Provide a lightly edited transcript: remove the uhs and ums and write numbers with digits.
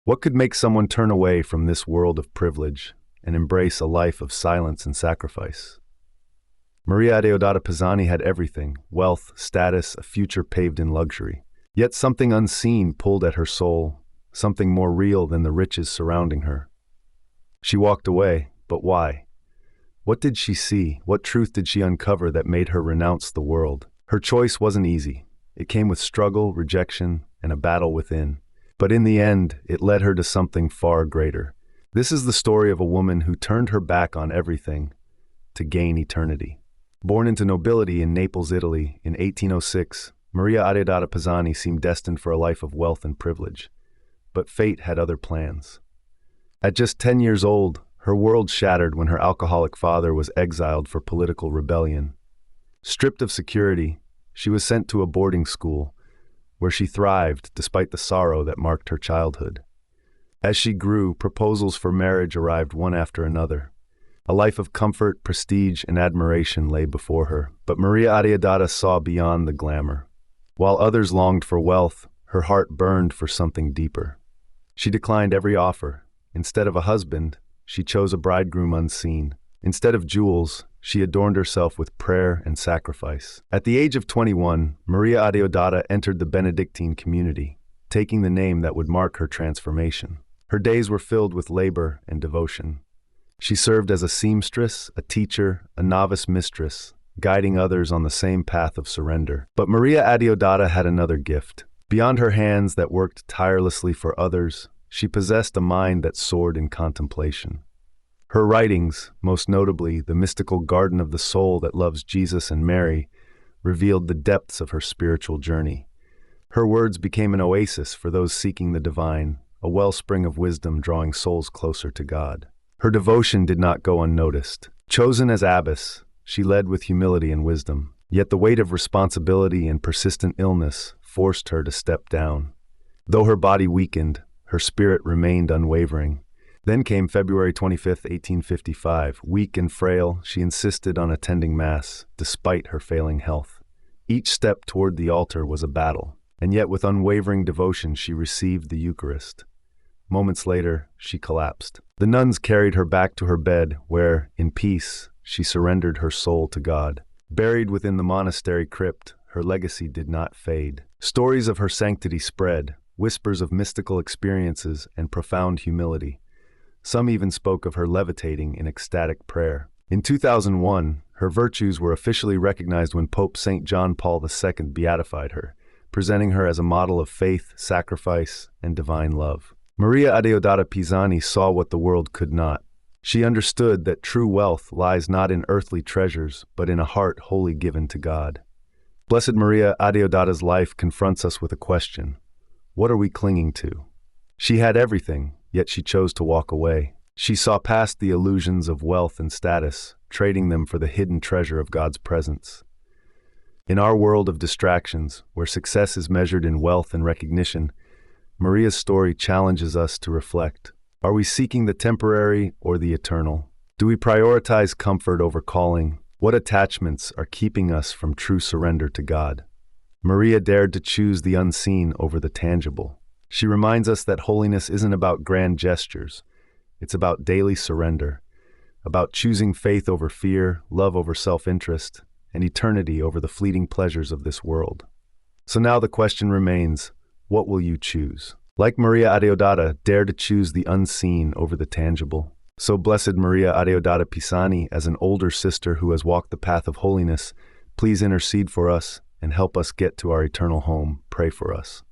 What could make someone turn away from this world of privilege and embrace a life of silence and sacrifice? Maria Adeodata Pisani had everything: wealth, status, a future paved in luxury. Yet something unseen pulled at her soul, something more real than the riches surrounding her. She walked away, but why? What did she see? What truth did she uncover that made her renounce the world? Her choice wasn't easy. It came with struggle, rejection, and a battle within. But in the end, it led her to something far greater. This is the story of a woman who turned her back on everything to gain eternity. Born into nobility in Naples, Italy, in 1806, Maria Adeodata Pisani seemed destined for a life of wealth and privilege. But fate had other plans. At just 10 years old, her world shattered when her alcoholic father was exiled for political rebellion. Stripped of security, she was sent to a boarding school, where she thrived despite the sorrow that marked her childhood. As she grew, proposals for marriage arrived one after another. A life of comfort, prestige, and admiration lay before her, but Maria Adeodata saw beyond the glamour. While others longed for wealth, her heart burned for something deeper. She declined every offer. Instead of a husband, she chose a bridegroom unseen. Instead of jewels, she adorned herself with prayer and sacrifice. At the age of 21, Maria Adeodata entered the Benedictine community, taking the name that would mark her transformation. Her days were filled with labor and devotion. She served as a seamstress, a teacher, a novice mistress, guiding others on the same path of surrender. But Maria Adeodata had another gift. Beyond her hands that worked tirelessly for others, she possessed a mind that soared in contemplation. Her writings, most notably The Mystical Garden of the Soul That Loves Jesus and Mary, revealed the depths of her spiritual journey. Her words became an oasis for those seeking the divine, a wellspring of wisdom drawing souls closer to God. Her devotion did not go unnoticed. Chosen as abbess, she led with humility and wisdom. Yet the weight of responsibility and persistent illness forced her to step down. Though her body weakened, her spirit remained unwavering. Then came February 25, 1855. Weak and frail, she insisted on attending Mass, despite her failing health. Each step toward the altar was a battle, and yet with unwavering devotion she received the Eucharist. Moments later, she collapsed. The nuns carried her back to her bed, where, in peace, she surrendered her soul to God. Buried within the monastery crypt, her legacy did not fade. Stories of her sanctity spread, whispers of mystical experiences and profound humility. Some even spoke of her levitating in ecstatic prayer. In 2001, her virtues were officially recognized when Pope St. John Paul II beatified her, presenting her as a model of faith, sacrifice, and divine love. Maria Adeodata Pisani saw what the world could not. She understood that true wealth lies not in earthly treasures, but in a heart wholly given to God. Blessed Maria Adeodata's life confronts us with a question: what are we clinging to? She had everything, yet she chose to walk away. She saw past the illusions of wealth and status, trading them for the hidden treasure of God's presence. In our world of distractions, where success is measured in wealth and recognition, Maria's story challenges us to reflect. Are we seeking the temporary or the eternal? Do we prioritize comfort over calling? What attachments are keeping us from true surrender to God? Maria dared to choose the unseen over the tangible. She reminds us that holiness isn't about grand gestures. It's about daily surrender, about choosing faith over fear, love over self-interest, and eternity over the fleeting pleasures of this world. So now the question remains, what will you choose? Like Maria Adeodata, dare to choose the unseen over the tangible. So Blessed Maria Adeodata Pisani, as an older sister who has walked the path of holiness, please intercede for us and help us get to our eternal home. Pray for us.